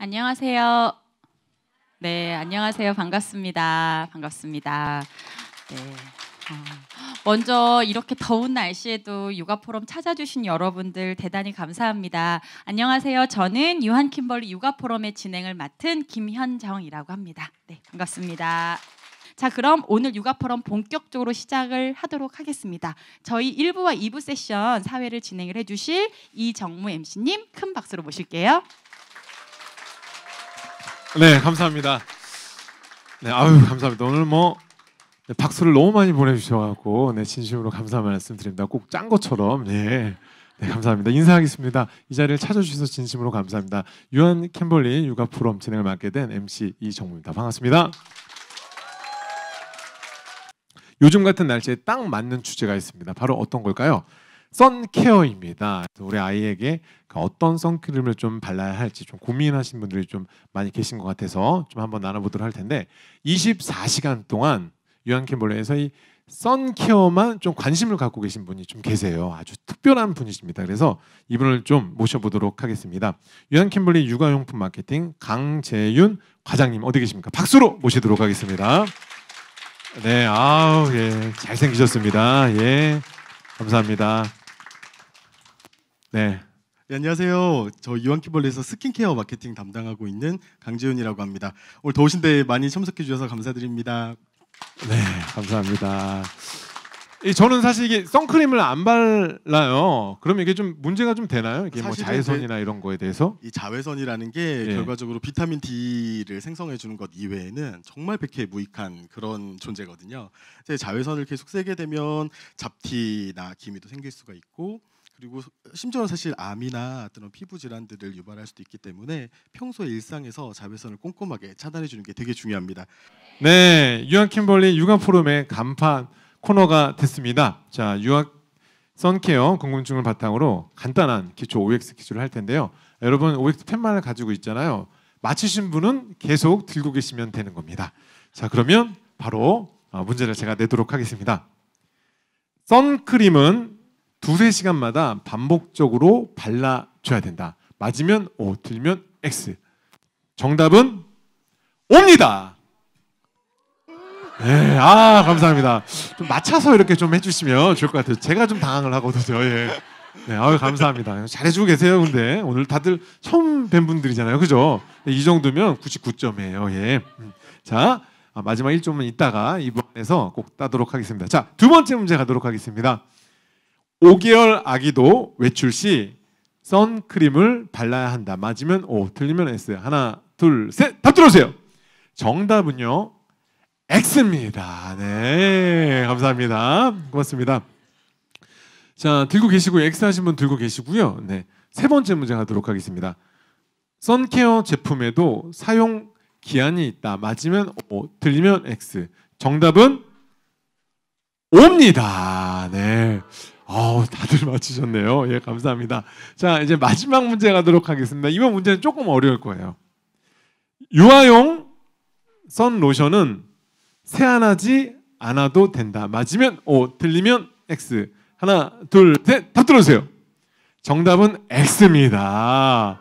안녕하세요. 네, 안녕하세요. 반갑습니다. 반갑습니다. 네. 먼저 이렇게 더운 날씨에도 육아 포럼 찾아주신 여러분들 대단히 감사합니다. 안녕하세요. 저는 유한 킴벌리 육아 포럼의 진행을 맡은 김현정이라고 합니다. 네, 반갑습니다. 자, 그럼 오늘 육아 포럼 본격적으로 시작을 하도록 하겠습니다. 저희 1부와 2부 세션 사회를 진행을 해주실 이정무 MC님 큰 박수로 모실게요. 네, 감사합니다. 네, 아유 감사합니다. 오늘 네, 박수를 너무 많이 보내주셔가지고 네, 진심으로 감사 말씀드립니다. 꼭 짠 것처럼 네, 감사합니다. 인사하겠습니다. 이 자리를 찾아주셔서 진심으로 감사합니다. 유한 킴벌리 육아 포럼 진행을 맡게 된 MC 이정무입니다. 반갑습니다. 요즘 같은 날씨에 딱 맞는 주제가 있습니다. 바로 어떤 걸까요? 선케어입니다. 우리 아이에게 어떤 선크림을 좀 발라야 할지 좀 고민하시는 분들이 좀 많이 계신 것 같아서 좀 한번 나눠보도록 할 텐데 24시간 동안 유한 킴벌리에서 이 선케어만 좀 관심을 갖고 계신 분이 좀 계세요. 아주 특별한 분이십니다. 그래서 이분을 좀 모셔보도록 하겠습니다. 유한 킴벌리 육아용품 마케팅 강재윤 과장님 어디 계십니까? 박수로 모시도록 하겠습니다. 네, 아우 예, 잘생기셨습니다. 예, 감사합니다. 네. 네, 안녕하세요. 저 유한 킴벌리에서 스킨케어 마케팅 담당하고 있는 강지훈이라고 합니다. 오늘 더우신데 많이 참석해 주셔서 감사드립니다. 네, 감사합니다. 저는 사실 이게 선크림을 안 발라요. 그럼 이게 좀 문제가 좀 되나요? 이게 뭐 자외선이나 이런 거에 대해서? 이 자외선이라는 게 결과적으로 비타민 D를 생성해 주는 것 이외에는 정말 백해무익한 그런 존재거든요. 자외선을 계속 쐬게 되면 잡티나 기미도 생길 수가 있고 그리고 심지어는 사실 암이나 어떤 피부 질환들을 유발할 수도 있기 때문에 평소 일상에서 자외선을 꼼꼼하게 차단해 주는 게 되게 중요합니다. 네, 유한 킴벌리 육아 포럼의 간판 코너가 됐습니다. 자, 유아 선케어 궁금증을 바탕으로 간단한 기초 OX 퀴즈를 할 텐데요. 여러분 OX 팻말을 가지고 있잖아요. 맞히신 분은 계속 들고 계시면 되는 겁니다. 자, 그러면 바로 문제를 제가 내도록 하겠습니다. 선크림은 2~3시간마다 반복적으로 발라줘야 된다. 맞으면 O, 틀리면 X. 정답은 O입니다. 네, 감사합니다. 좀 맞춰서 이렇게 좀 해주시면 좋을 것 같아요. 제가 좀 당황을 하거든요. 예. 네, 감사합니다. 잘해주고 계세요. 근데 오늘 다들 처음 뵌 분들이잖아요, 그죠? 이 정도면 99점이에요. 예. 자, 마지막 1점은 이따가 이번에서 꼭 따도록 하겠습니다. 자, 두 번째 문제 가도록 하겠습니다. 5개월 아기도 외출 시 선크림을 발라야 한다. 맞으면 O, 틀리면 S. 하나, 둘, 셋. 답 들어오세요. 정답은요. X입니다. 네, 감사합니다. 고맙습니다. 자, 들고 계시고 X 하신 분 들고 계시고요. 네, 세 번째 문제 가도록 하겠습니다. 선케어 제품에도 사용 기한이 있다. 맞으면 O, 틀리면 X. 정답은 O입니다. 네. 다들 맞히셨네요. 예, 감사합니다. 자, 이제 마지막 문제 가도록 하겠습니다. 이번 문제는 조금 어려울 거예요. 유아용 선 로션은 세안하지 않아도 된다. 맞으면 O, 틀리면 X. 하나, 둘, 셋. 답 들어주세요. 정답은 X입니다.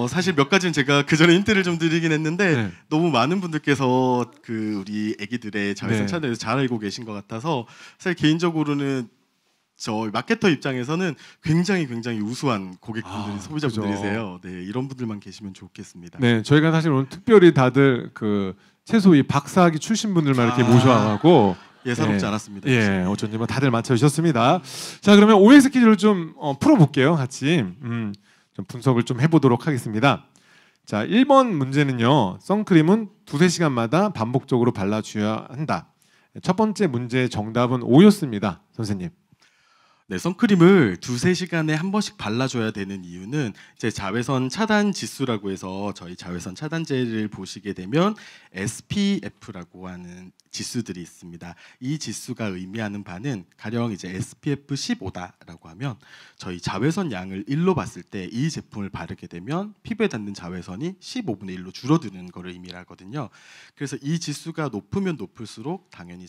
사실 몇 가지는 제가 그 전에 힌트를 좀 드리긴 했는데 너무 많은 분들께서 우리 아기들의 자외선 차단에 대해서 잘 알고 계신 것 같아서 사실 개인적으로는 저 마케터 입장에서는 굉장히 우수한 고객분들이 소비자분들이세요. 네, 이런 분들만 계시면 좋겠습니다. 네, 저희가 사실 오늘 특별히 다들 최소 이 박사학위 출신 분들만 이렇게 모셔와가지고 예사롭지 않았습니다. 예, 어쩐지 다들 맞춰주셨습니다. 자, 그러면 OX 퀴즈를 좀 풀어볼게요. 같이 좀 분석을 좀 해보도록 하겠습니다. 자, 1번 문제는요. 선크림은 2~3시간마다 반복적으로 발라줘야 한다. 첫 번째 문제의 정답은 O였습니다. 선생님. 네, 선크림을 2~3시간에 한 번씩 발라줘야 되는 이유는 이제 자외선 차단 지수라고 해서 저희 자외선 차단제를 보시게 되면 SPF라고 하는 지수들이 있습니다. 이 지수가 의미하는 바는 가령 이제 SPF 15다라고 하면 저희 자외선 양을 1로 봤을 때 이 제품을 바르게 되면 피부에 닿는 자외선이 15분의 1로 줄어드는 것을 의미하거든요. 그래서 이 지수가 높으면 높을수록 당연히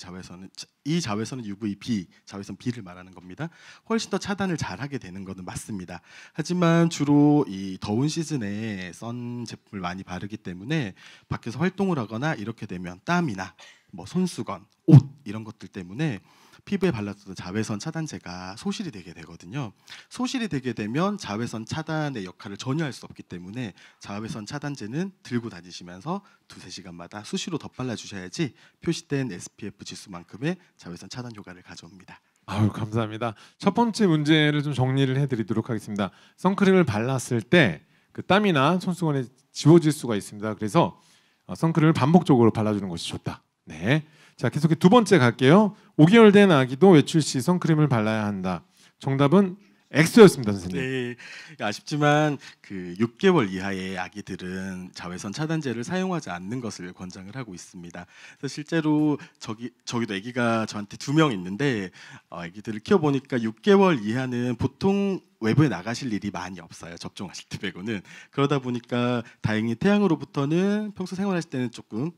이 자외선은 UVB, 자외선 B를 말하는 겁니다. 훨씬 더 차단을 잘하게 되는 것은 맞습니다. 하지만 주로 이 더운 시즌에 선 제품을 많이 바르기 때문에 밖에서 활동을 하거나 이렇게 되면 땀이나 뭐 손수건, 옷 이런 것들 때문에 피부에 발랐던 자외선 차단제가 소실이 되게 되거든요. 소실이 되게 되면 자외선 차단의 역할을 전혀 할 수 없기 때문에 자외선 차단제는 들고 다니시면서 2~3시간마다 수시로 덧발라 주셔야지 표시된 SPF 지수만큼의 자외선 차단 효과를 가져옵니다. 아유, 감사합니다. 첫 번째 문제를 좀 정리를 해드리도록 하겠습니다. 선크림을 발랐을 때 그 땀이나 손수건에 지워질 수가 있습니다. 그래서 선크림을 반복적으로 발라주는 것이 좋다. 네. 자, 계속해 두 번째 갈게요. 5개월 된 아기도 외출 시 선크림을 발라야 한다. 정답은 X였습니다, 선생님. 네, 아쉽지만 그 6개월 이하의 아기들은 자외선 차단제를 사용하지 않는 것을 권장을 하고 있습니다. 그래서 실제로 저기도 아기가 저한테 2명 있는데 아기들을 키워보니까 6개월 이하는 보통 외부에 나가실 일이 많이 없어요. 접종하실 때 빼고는. 그러다 보니까 다행히 태양으로부터는 평소 생활하실 때는 조금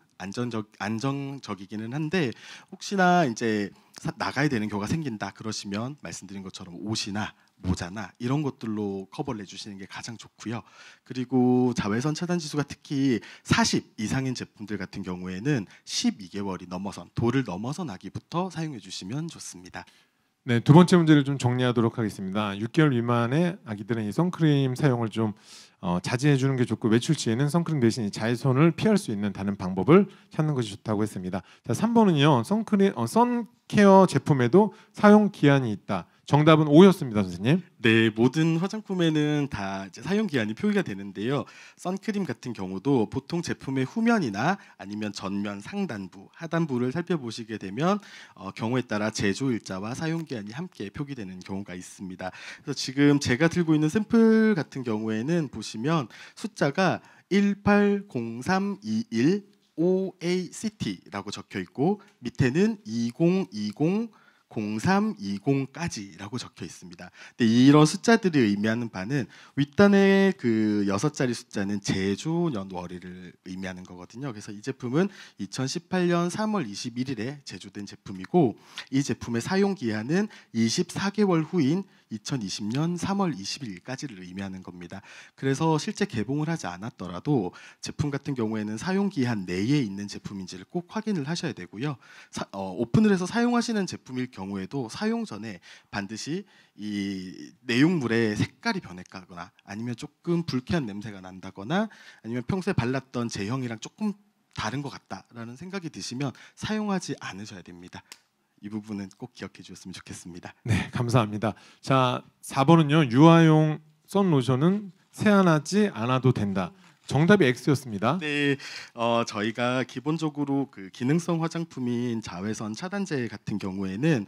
안정적이기는 한데 혹시나 이제 나가야 되는 경우가 생긴다 그러시면 말씀드린 것처럼 옷이나 모자나 이런 것들로 커버를 해주시는 게 가장 좋고요. 그리고 자외선 차단 지수가 특히 40 이상인 제품들 같은 경우에는 12개월이 넘어선 도를 넘어선 아기부터 사용해 주시면 좋습니다. 네, 두 번째 문제를 좀 정리하도록 하겠습니다. 6개월 미만의 아기들은 이 선크림 사용을 좀 자제해 주는 게 좋고 외출 시에는 선크림 대신 이 자외선을 피할 수 있는 다른 방법을 찾는 것이 좋다고 했습니다. 자, 3번은요. 선케어 제품에도 사용 기한이 있다. 정답은 O였습니다, 선생님. 네, 모든 화장품에는 다 이제 사용 기한이 표기가 되는데요. 선크림 같은 경우도 보통 제품의 후면이나 아니면 전면 상단부, 하단부를 살펴보시게 되면 경우에 따라 제조일자와 사용 기한이 함께 표기되는 경우가 있습니다. 그래서 지금 제가 들고 있는 샘플 같은 경우에는 보시면 숫자가 180321 OACT라고 적혀 있고 밑에는 2020 0320까지라고 적혀 있습니다. 근데 이런 숫자들이 의미하는 바는 윗단의 그 6자리 숫자는 제조년월일을 의미하는 거거든요. 그래서 이 제품은 2018년 3월 21일에 제조된 제품이고 이 제품의 사용 기한은 24개월 후인 2020년 3월 21일까지를 의미하는 겁니다. 그래서 실제 개봉을 하지 않았더라도 제품 같은 경우에는 사용 기한 내에 있는 제품인지를 꼭 확인을 하셔야 되고요. 오픈을 해서 사용하시는 제품일 경우에도 사용 전에 반드시 이 내용물의 색깔이 변했거나 아니면 조금 불쾌한 냄새가 난다거나 아니면 평소에 발랐던 제형이랑 조금 다른 것 같다라는 생각이 드시면 사용하지 않으셔야 됩니다. 이 부분은 꼭 기억해 주셨으면 좋겠습니다. 네, 감사합니다. 자, 4번은요. 유아용 선로션은 세안하지 않아도 된다. 정답이 X였습니다. 네, 저희가 기본적으로 그 기능성 화장품인 자외선 차단제 같은 경우에는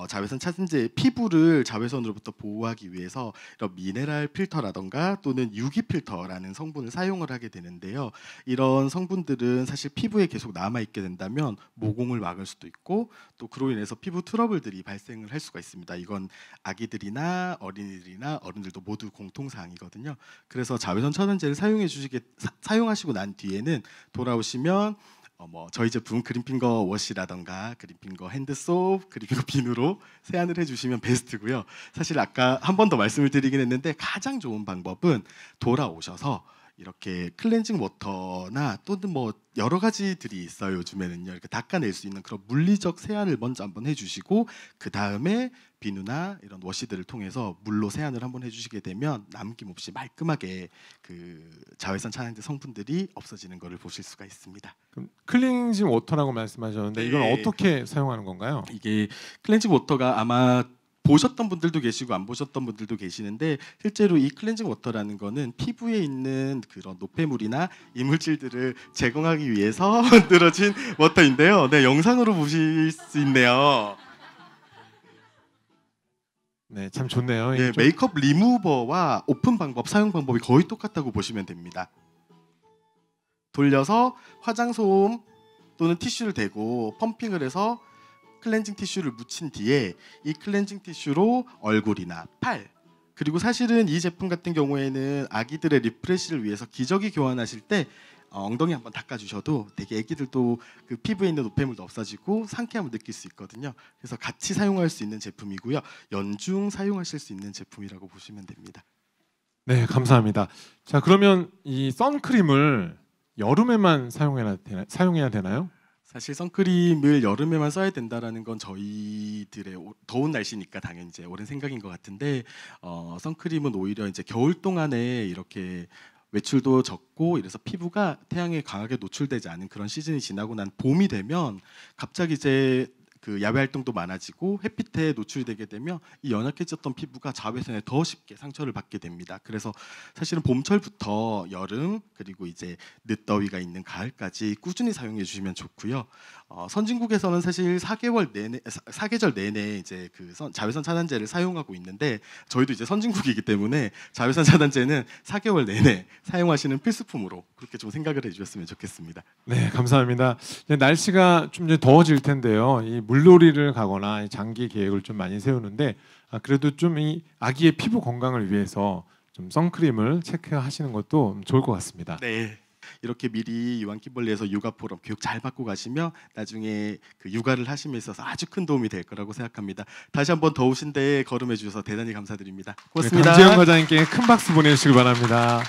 자외선 차단제 피부를 자외선으로부터 보호하기 위해서 이런 미네랄 필터라던가 또는 유기 필터라는 성분을 사용을 하게 되는데요. 이런 성분들은 사실 피부에 계속 남아 있게 된다면 모공을 막을 수도 있고 또 그로 인해서 피부 트러블들이 발생을 할 수가 있습니다. 이건 아기들이나 어린이들이나 어른들도 모두 공통사항이거든요. 그래서 자외선 차단제를 사용하시고 난 뒤에는 돌아오시면 저희 제품 그린핑거 워시라던가 그린핑거 핸드소프, 그린핑거 비누로 세안을 해주시면 베스트고요. 사실 아까 한 번 더 말씀을 드리긴 했는데 가장 좋은 방법은 돌아오셔서 이렇게 클렌징 워터나 또는 뭐 여러 가지들이 있어요. 요즘에는요. 이렇게 닦아낼 수 있는 그런 물리적 세안을 먼저 한번 해주시고 그 다음에 비누나 이런 워시들을 통해서 물로 세안을 한번 해주시게 되면 남김없이 말끔하게 그 자외선 차단제 성분들이 없어지는 것을 보실 수가 있습니다. 그럼 클렌징 워터라고 말씀하셨는데 이건 네. 어떻게 사용하는 건가요? 이게 클렌징 워터가 아마 보셨던 분들도 계시고 안 보셨던 분들도 계시는데 실제로 이 클렌징 워터라는 거는 피부에 있는 그런 노폐물이나 이물질들을 제거하기 위해서 만들어진 워터인데요. 네, 영상으로 보실 수 있네요. 네, 참 좋네요. 네, 메이크업 리무버와 오픈 방법, 사용 방법이 거의 똑같다고 보시면 됩니다. 돌려서 화장솜 또는 티슈를 대고 펌핑을 해서 클렌징 티슈를 묻힌 뒤에 이 클렌징 티슈로 얼굴이나 팔 그리고 사실은 이 제품 같은 경우에는 아기들의 리프레시를 위해서 기저귀 교환하실 때 엉덩이 한번 닦아주셔도 되게 애기들도 그 피부에 있는 노폐물도 없어지고 상쾌함을 느낄 수 있거든요. 그래서 같이 사용할 수 있는 제품이고요. 연중 사용하실 수 있는 제품이라고 보시면 됩니다. 네, 감사합니다. 자, 그러면 이 선크림을 여름에만 사용해야 되나요? 사실 선크림을 여름에만 써야 된다라는 건 저희들의 더운 날씨니까 당연히 이제 옳은 생각인 것 같은데 선크림은 오히려 이제 겨울 동안에 이렇게 외출도 적고 이래서 피부가 태양에 강하게 노출되지 않은 그런 시즌이 지나고 난 봄이 되면 갑자기 이제 그 야외 활동도 많아지고 햇빛에 노출이 되게 되면 이 연약해졌던 피부가 자외선에 더 쉽게 상처를 받게 됩니다. 그래서 사실은 봄철부터 여름 그리고 이제 늦더위가 있는 가을까지 꾸준히 사용해 주시면 좋고요. 선진국에서는 사실 4계절 내내 이제 그 자외선 차단제를 사용하고 있는데 저희도 이제 선진국이기 때문에 자외선 차단제는 4개월 내내 사용하시는 필수품으로 그렇게 좀 생각을 해주셨으면 좋겠습니다. 네, 감사합니다. 이제 날씨가 좀 이제 더워질 텐데요. 이 물놀이를 가거나 장기 계획을 좀 많이 세우는데 그래도 좀 이 아기의 피부 건강을 위해서 좀 선크림을 체크하시는 것도 좋을 것 같습니다. 네. 이렇게 미리 유한킴벌리에서 육아 포럼 교육 잘 받고 가시면 나중에 그 육아를 하심에 있어서 아주 큰 도움이 될 거라고 생각합니다. 다시 한번 더우신데 걸음해 주셔서 대단히 감사드립니다. 고맙습니다. 네, 강재영 과장님께 큰 박수 보내주시기 바랍니다.